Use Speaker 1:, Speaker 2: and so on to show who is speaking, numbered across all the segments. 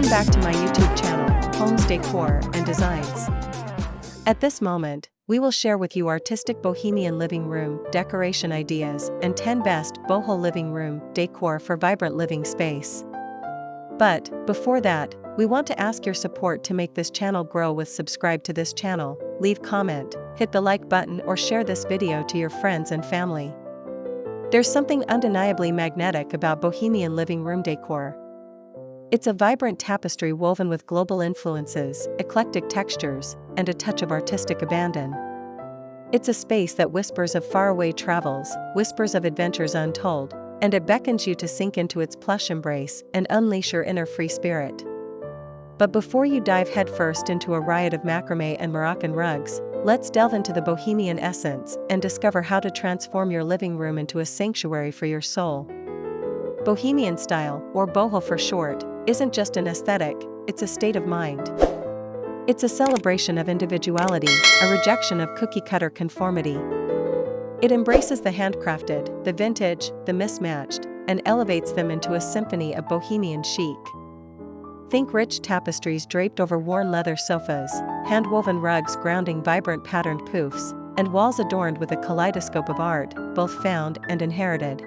Speaker 1: Welcome back to my YouTube channel, Homes Decor and Designs. At this moment, we will share with you artistic Bohemian living room decoration ideas and 10 best boho living room decor for vibrant living space. But, before that, we want to ask your support to make this channel grow with subscribe to this channel, leave comment, hit the like button or share this video to your friends and family. There's something undeniably magnetic about Bohemian living room decor. It's a vibrant tapestry woven with global influences, eclectic textures, and a touch of artistic abandon. It's a space that whispers of faraway travels, whispers of adventures untold, and it beckons you to sink into its plush embrace and unleash your inner free spirit. But before you dive headfirst into a riot of macrame and Moroccan rugs, let's delve into the Bohemian essence and discover how to transform your living room into a sanctuary for your soul. Bohemian style, or boho for short, isn't just an aesthetic, it's a state of mind. It's a celebration of individuality, a rejection of cookie-cutter conformity. It embraces the handcrafted, the vintage, the mismatched, and elevates them into a symphony of bohemian chic. Think rich tapestries draped over worn leather sofas, hand-woven rugs grounding vibrant patterned poofs, and walls adorned with a kaleidoscope of art, both found and inherited.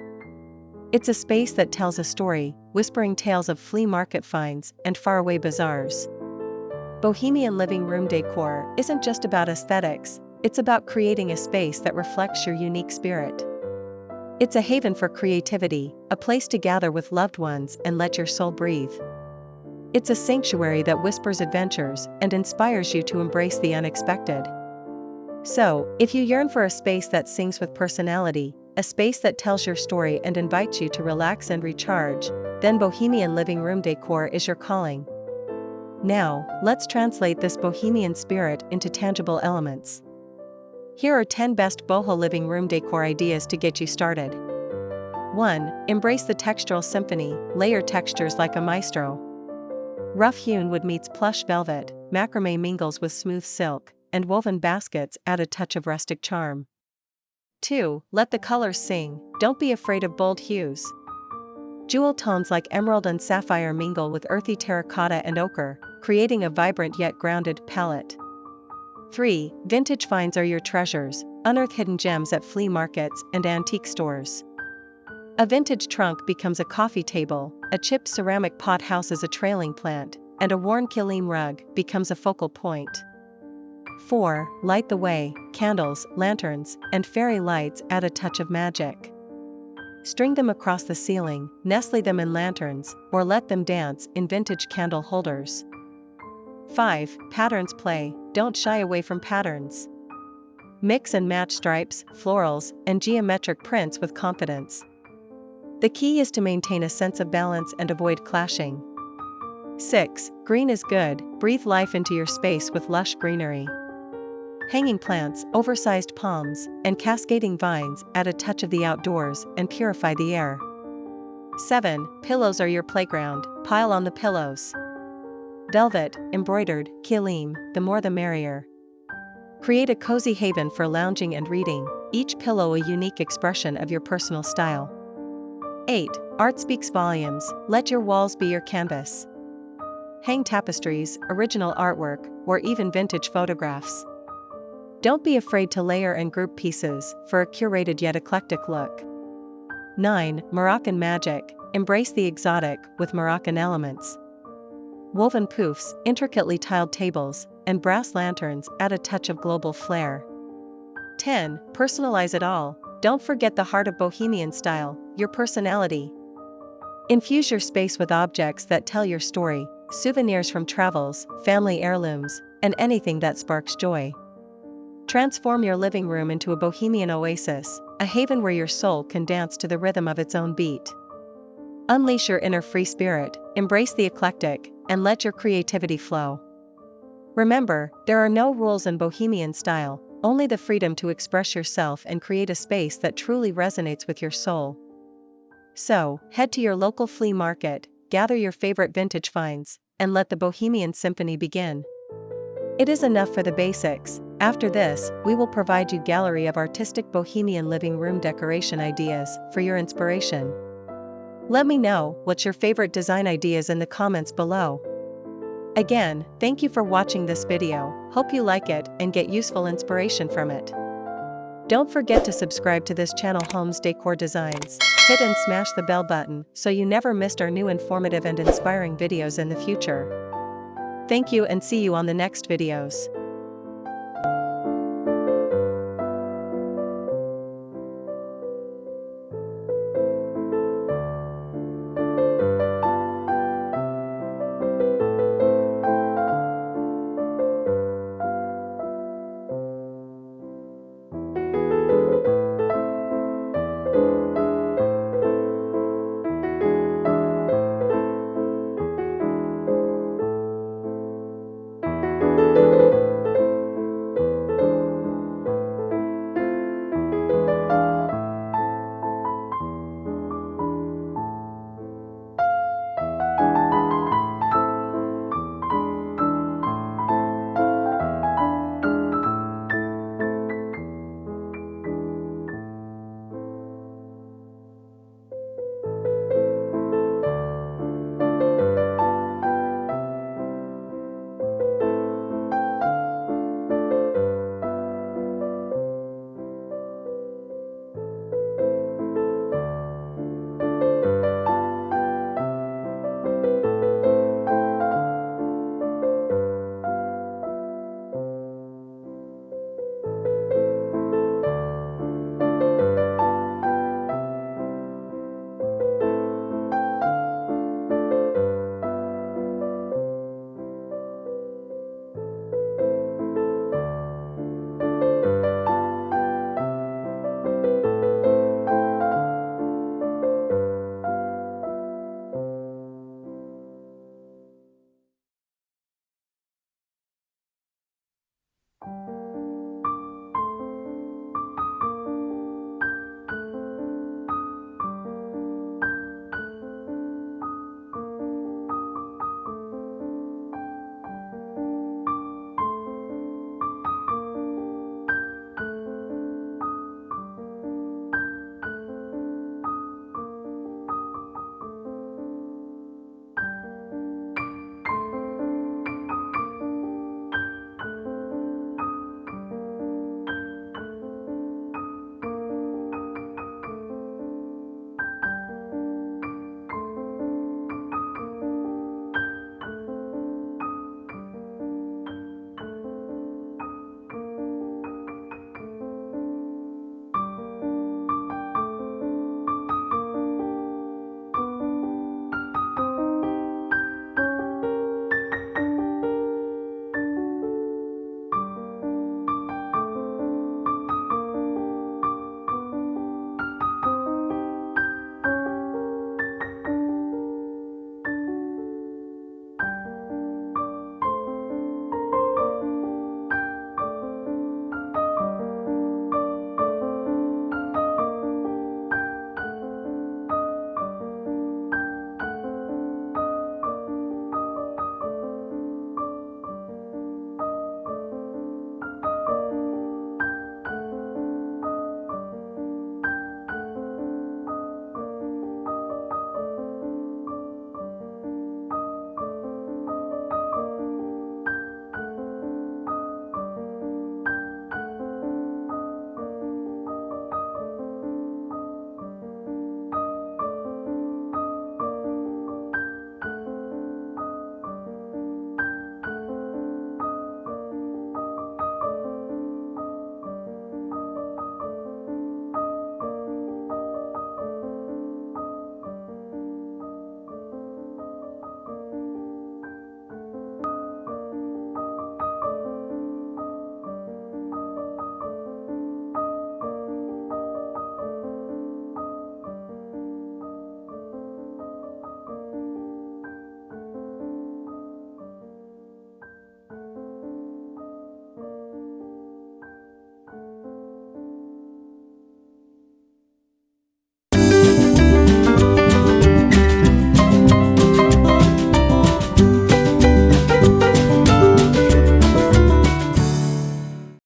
Speaker 1: It's a space that tells a story, whispering tales of flea market finds and faraway bazaars. Bohemian living room decor isn't just about aesthetics, it's about creating a space that reflects your unique spirit. It's a haven for creativity, a place to gather with loved ones and let your soul breathe. It's a sanctuary that whispers adventures and inspires you to embrace the unexpected. So, if you yearn for a space that sings with personality, a space that tells your story and invites you to relax and recharge, then Bohemian living room decor is your calling. Now, let's translate this bohemian spirit into tangible elements. Here are 10 best boho living room decor ideas to get you started. 1. Embrace the textural symphony, layer textures like a maestro. Rough-hewn wood meets plush velvet, macrame mingles with smooth silk, and woven baskets add a touch of rustic charm. 2. Let the colors sing, don't be afraid of bold hues. Jewel tones like emerald and sapphire mingle with earthy terracotta and ochre, creating a vibrant yet grounded palette. 3. Vintage finds are your treasures, unearth hidden gems at flea markets and antique stores. A vintage trunk becomes a coffee table, a chipped ceramic pot houses a trailing plant, and a worn kilim rug becomes a focal point. 4. Light the way, candles, lanterns, and fairy lights add a touch of magic. String them across the ceiling, nestle them in lanterns, or let them dance in vintage candle holders. 5. Patterns play, don't shy away from patterns. Mix and match stripes, florals, and geometric prints with confidence. The key is to maintain a sense of balance and avoid clashing. 6. Green is good, breathe life into your space with lush greenery. Hanging plants, oversized palms, and cascading vines add a touch of the outdoors and purify the air. 7. Pillows are your playground, pile on the pillows. Velvet, embroidered, kilim, the more the merrier. Create a cozy haven for lounging and reading, each pillow a unique expression of your personal style. 8. Art speaks volumes, let your walls be your canvas. Hang tapestries, original artwork, or even vintage photographs. Don't be afraid to layer and group pieces for a curated yet eclectic look. 9. Moroccan magic, embrace the exotic with Moroccan elements. Woven poofs, intricately tiled tables, and brass lanterns add a touch of global flair. 10. Personalize it all, don't forget the heart of Bohemian style, your personality. Infuse your space with objects that tell your story, souvenirs from travels, family heirlooms, and anything that sparks joy. Transform your living room into a bohemian oasis, a haven where your soul can dance to the rhythm of its own beat. Unleash your inner free spirit, embrace the eclectic, and let your creativity flow. Remember, there are no rules in bohemian style, only the freedom to express yourself and create a space that truly resonates with your soul. So, head to your local flea market, gather your favorite vintage finds, and let the Bohemian Symphony begin. It is enough for the basics. After this, we will provide you a gallery of artistic Bohemian living room decoration ideas for your inspiration. Let me know what's your favorite design ideas in the comments below. Again, thank you for watching this video, hope you like it and get useful inspiration from it. Don't forget to subscribe to this channel Homes Decor Designs, hit and smash the bell button so you never missed our new informative and inspiring videos in the future. Thank you and see you on the next videos.